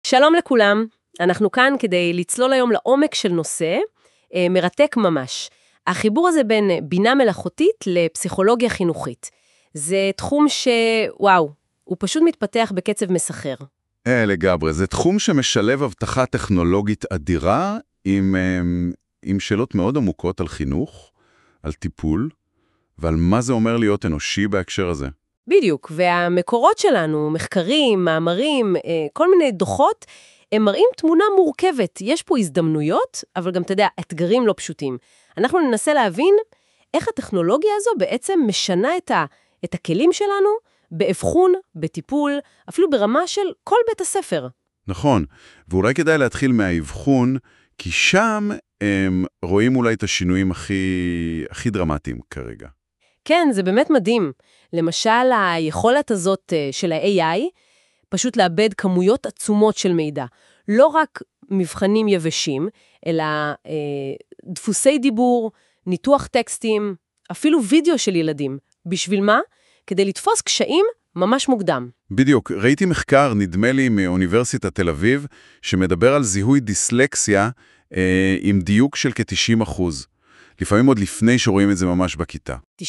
שלום לכולם, אנחנו כאן כדי לצלול היום לעומק של נושא מרתק ממש. החיבור הזה בין בינה מלאכותית לפסיכולוגיה חינוכית. זה תחום שוואו, הוא פשוט מתפתח בקצב מסחר. לגמרי, זה תחום שמשלב הבטחה טכנולוגית אדירה עם שאלות מאוד עמוקות על חינוך, על טיפול, ועל מה זה אומר להיות אנושי בהקשר הזה. בדיוק, והמקורות שלנו, מחקרים, מאמרים, כל מיני דוחות, הם מראים תמונה מורכבת. יש פה הזדמנויות, אבל גם, אתה יודע, אתגרים לא פשוטים. אנחנו ננסה להבין איך הטכנולוגיה הזו בעצם משנה את הכלים שלנו באבחון, בטיפול, אפילו ברמה של כל בית הספר. נכון, ואולי כדאי להתחיל מהאבחון, כי שם הם רואים אולי את השינויים הכי דרמטיים כרגע. כן, זה באמת מדהים. למשל, היכולת הזאת של ה-AI, פשוט לאבד כמויות עצומות של מידע. לא רק מבחנים יבשים, אלא דפוסי דיבור, ניתוח טקסטים, אפילו וידאו של ילדים. בשביל מה? כדי לתפוס קשיים ממש מוקדם. בדיוק, ראיתי מחקר, נדמה לי, מאוניברסיטת תל אביב, שמדבר על זיהוי דיסלקסיה עם דיוק של כ-90%. לפעמים עוד לפני שרואים את זה ממש בכיתה. 90%.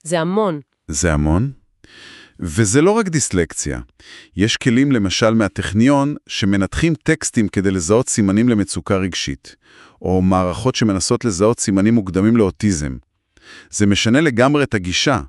זה המון. זה המון? וזה לא רק דיסלקציה. יש כלים למשל מהטכניון שמנתחים טקסטים כדי לזהות סימנים למצוקה רגשית, או מערכות שמנסות לזהות סימנים מוקדמים לאוטיזם. זה משנה לגמרי את הגישה.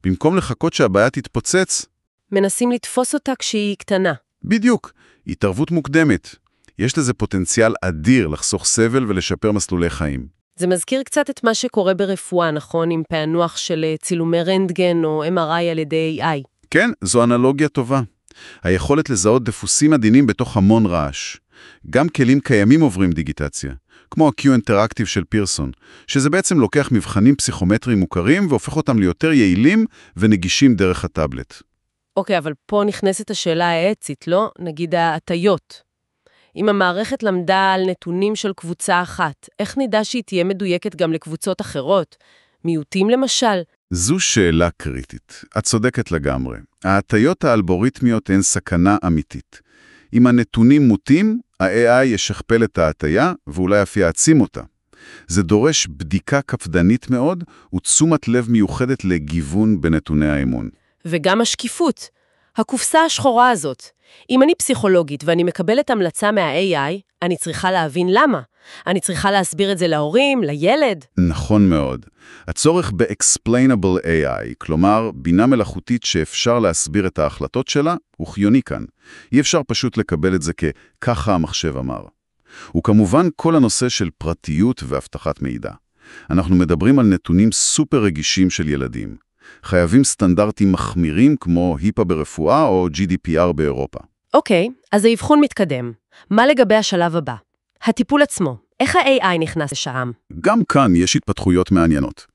במקום לחכות שהבעיה תתפוצץ, מנסים לתפוס אותה כשהיא קטנה. בדיוק, התערבות מוקדמת. יש לזה פוטנציאל אדיר לחסוך סבל ולשפר מסלולי חיים. זה מזכיר קצת את מה שקורה ברפואה, נכון? עם פענוח של צילומי רנטגן או MRI על ידי AI. כן, זו אנלוגיה טובה. היכולת לזהות דפוסים עדינים בתוך המון רעש. גם כלים קיימים עוברים דיגיטציה, כמו ה-Q Interactive של פירסון, שזה בעצם לוקח מבחנים פסיכומטריים מוכרים והופך אותם ליותר יעילים ונגישים דרך הטאבלט. אוקיי, אבל פה נכנסת השאלה האצית, לא? נגיד ההטיות. אם המערכת למדה על נתונים של קבוצה אחת, איך נדע שהיא תהיה מדויקת גם לקבוצות אחרות? מיעוטים למשל? זו שאלה קריטית. את צודקת לגמרי. ההטיות האלגוריתמיות הן סכנה אמיתית. אם הנתונים מוטים, ה-AI ישכפל את ההטיה ואולי אף יעצים אותה. זה דורש בדיקה קפדנית מאוד ותשומת לב מיוחדת לגיוון בנתוני האמון. וגם השקיפות. הקופסה השחורה הזאת. אם אני פסיכולוגית ואני מקבלת המלצה מה-AI, אני צריכה להבין למה. אני צריכה להסביר את זה להורים, לילד. נכון מאוד. הצורך ב-explainable AI, כלומר, בינה מלאכותית שאפשר להסביר את ההחלטות שלה, הוא חיוני כאן. אי אפשר פשוט לקבל את זה ככה המחשב אמר. וכמובן כל הנושא של פרטיות והבטחת מידע. אנחנו מדברים על נתונים סופר רגישים של ילדים. חייבים סטנדרטים מחמירים כמו היפה ברפואה או GDPR באירופה. אוקיי, אז האבחון מתקדם. מה לגבי השלב הבא? הטיפול עצמו. איך ה-AI נכנס לשם? גם כאן יש התפתחויות מעניינות.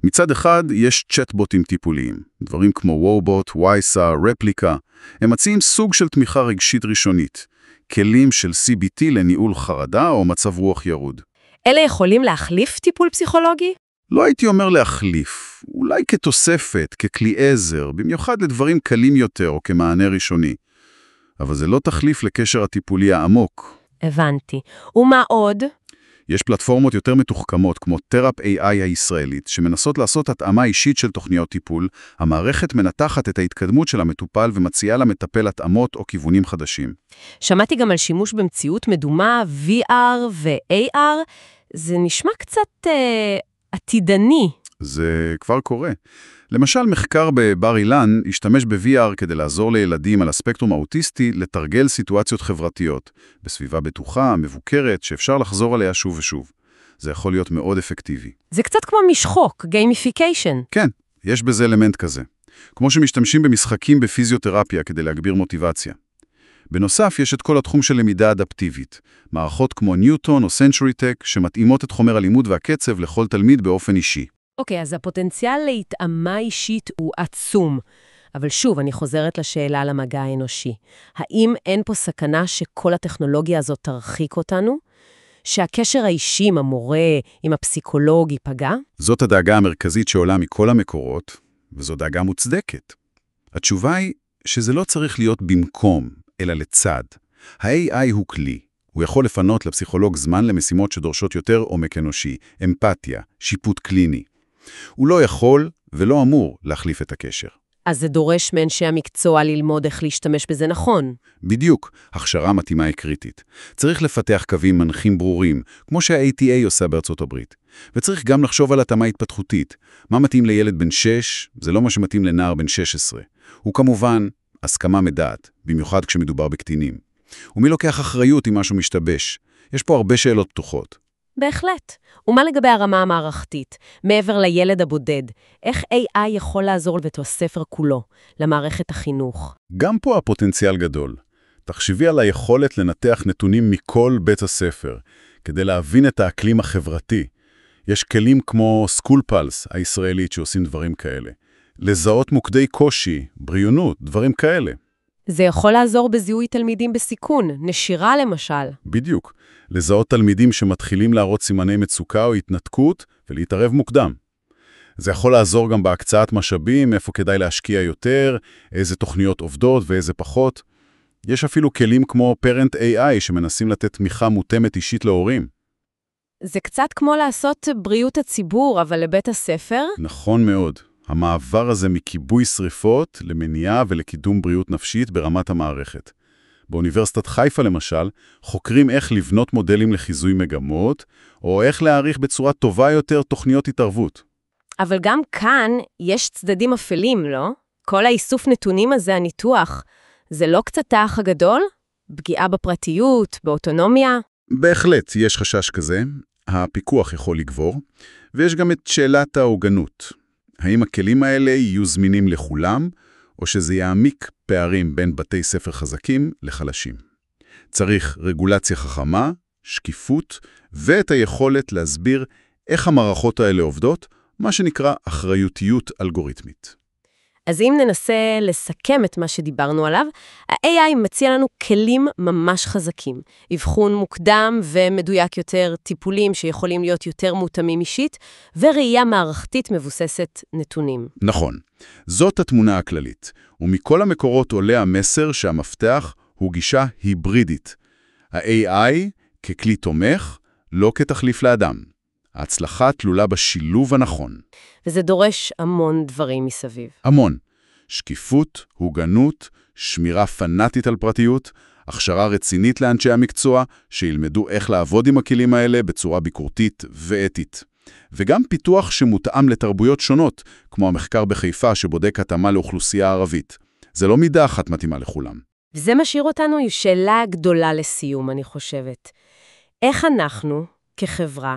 מצד אחד יש צ'טבוטים טיפוליים, דברים כמו וובוט, וייסה, רפליקה. הם מציעים סוג של תמיכה רגשית ראשונית, כלים של CBT לניהול חרדה או מצב רוח ירוד. אלה יכולים להחליף טיפול פסיכולוגי? לא הייתי אומר להחליף, אולי כתוספת, ככלי עזר, במיוחד לדברים קלים יותר או כמענה ראשוני. אבל זה לא תחליף לקשר הטיפולי העמוק. הבנתי. ומה עוד? יש פלטפורמות יותר מתוחכמות, כמו תרפ AI הישראלית, שמנסות לעשות התאמה אישית של תוכניות טיפול. המערכת מנתחת את ההתקדמות של המטופל ומציעה למטפל התאמות או כיוונים חדשים. שמעתי גם על שימוש במציאות מדומה, VR ו-AR. זה נשמע קצת עתידני. זה כבר קורה. למשל, מחקר בבר אילן השתמש ב-VR כדי לעזור לילדים על הספקטרום האוטיסטי לתרגל סיטואציות חברתיות, בסביבה בטוחה, מבוקרת, שאפשר לחזור עליה שוב ושוב. זה יכול להיות מאוד אפקטיבי. זה קצת כמו משחוק, גיימיפיקיישן. כן, יש בזה אלמנט כזה. כמו שמשתמשים במשחקים בפיזיותרפיה כדי להגביר מוטיבציה. בנוסף, יש את כל התחום של למידה אדפטיבית, מערכות כמו ניוטון או סנצ'ורי-טק שמתאימות את חומר הלימוד והקצב לכל תלמיד באופן אישי. אוקיי, אז הפוטנציאל להתאמה אישית הוא עצום. אבל שוב, אני חוזרת לשאלה על המגע האנושי. האם אין פה סכנה שכל הטכנולוגיה הזאת תרחיק אותנו? שהקשר האישי עם המורה, עם הפסיכולוג ייפגע? זאת הדאגה המרכזית שעולה מכל המקורות, וזו דאגה מוצדקת. התשובה היא שזה לא צריך להיות במקום, אלא לצד. ה-AI הוא כלי. הוא יכול לפנות לפסיכולוג זמן למשימות שדורשות יותר עומק אנושי, אמפתיה, שיפוט קליני. הוא לא יכול ולא אמור להחליף את הקשר. אז זה דורש מאנשי המקצוע ללמוד איך להשתמש בזה נכון. בדיוק, הכשרה מתאימה היא קריטית. צריך לפתח קווים מנחים ברורים, כמו שה-ATA עושה בארצות הברית. וצריך גם לחשוב על התאמה התפתחותית. מה מתאים לילד בן 6, זה לא מה שמתאים לנער בן 16. הוא כמובן הסכמה מדעת, במיוחד כשמדובר בקטינים. ומי לוקח אחריות אם משהו משתבש? יש פה הרבה שאלות פתוחות. בהחלט. ומה לגבי הרמה המערכתית? מעבר לילד הבודד, איך AI יכול לעזור לבית הספר כולו, למערכת החינוך? גם פה הפוטנציאל גדול. תחשבי על היכולת לנתח נתונים מכל בית הספר, כדי להבין את האקלים החברתי. יש כלים כמו סקול פלס הישראלית שעושים דברים כאלה. לזהות מוקדי קושי, בריונות, דברים כאלה. זה יכול לעזור בזיהוי תלמידים בסיכון, נשירה למשל. בדיוק. לזהות תלמידים שמתחילים להראות סימני מצוקה או התנתקות ולהתערב מוקדם. זה יכול לעזור גם בהקצאת משאבים, איפה כדאי להשקיע יותר, איזה תוכניות עובדות ואיזה פחות. יש אפילו כלים כמו Parent AI שמנסים לתת תמיכה מותאמת אישית להורים. זה קצת כמו לעשות בריאות הציבור, אבל לבית הספר? נכון מאוד. המעבר הזה מכיבוי שריפות למניעה ולקידום בריאות נפשית ברמת המערכת. באוניברסיטת חיפה למשל, חוקרים איך לבנות מודלים לחיזוי מגמות, או איך להעריך בצורה טובה יותר תוכניות התערבות. אבל גם כאן יש צדדים אפלים, לא? כל האיסוף נתונים הזה, הניתוח, זה לא קצת האח הגדול? פגיעה בפרטיות, באוטונומיה? בהחלט, יש חשש כזה. הפיקוח יכול לגבור, ויש גם את שאלת ההוגנות. האם הכלים האלה יהיו זמינים לכולם, או שזה יעמיק פערים בין בתי ספר חזקים לחלשים. צריך רגולציה חכמה, שקיפות, ואת היכולת להסביר איך המערכות האלה עובדות, מה שנקרא אחריותיות אלגוריתמית. אז אם ננסה לסכם את מה שדיברנו עליו, ה-AI מציע לנו כלים ממש חזקים. אבחון מוקדם ומדויק יותר, טיפולים שיכולים להיות יותר מותאמים אישית, וראייה מערכתית מבוססת נתונים. נכון. זאת התמונה הכללית. ומכל המקורות עולה המסר שהמפתח הוא גישה היברידית. ה-AI ככלי תומך, לא כתחליף לאדם. ההצלחה תלולה בשילוב הנכון. וזה דורש המון דברים מסביב. המון. שקיפות, הוגנות, שמירה פנאטית על פרטיות, הכשרה רצינית לאנשי המקצוע, שילמדו איך לעבוד עם הכלים האלה בצורה ביקורתית ואתית. וגם פיתוח שמותאם לתרבויות שונות, כמו המחקר בחיפה שבודק התאמה לאוכלוסייה ערבית. זה לא מידה אחת מתאימה לכולם. וזה משאיר אותנו עם שאלה גדולה לסיום, אני חושבת. איך אנחנו, כחברה,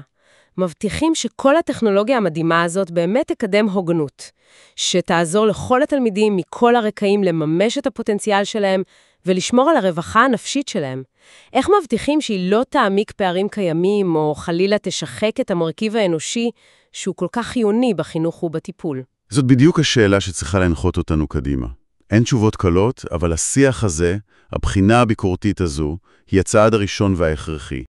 מבטיחים שכל הטכנולוגיה המדהימה הזאת באמת תקדם הוגנות, שתעזור לכל התלמידים מכל הרקעים לממש את הפוטנציאל שלהם ולשמור על הרווחה הנפשית שלהם. איך מבטיחים שהיא לא תעמיק פערים קיימים או חלילה תשחק את המרכיב האנושי שהוא כל כך חיוני בחינוך ובטיפול? זאת בדיוק השאלה שצריכה להנחות אותנו קדימה. אין תשובות קלות, אבל השיח הזה, הבחינה הביקורתית הזו, היא הצעד הראשון וההכרחי.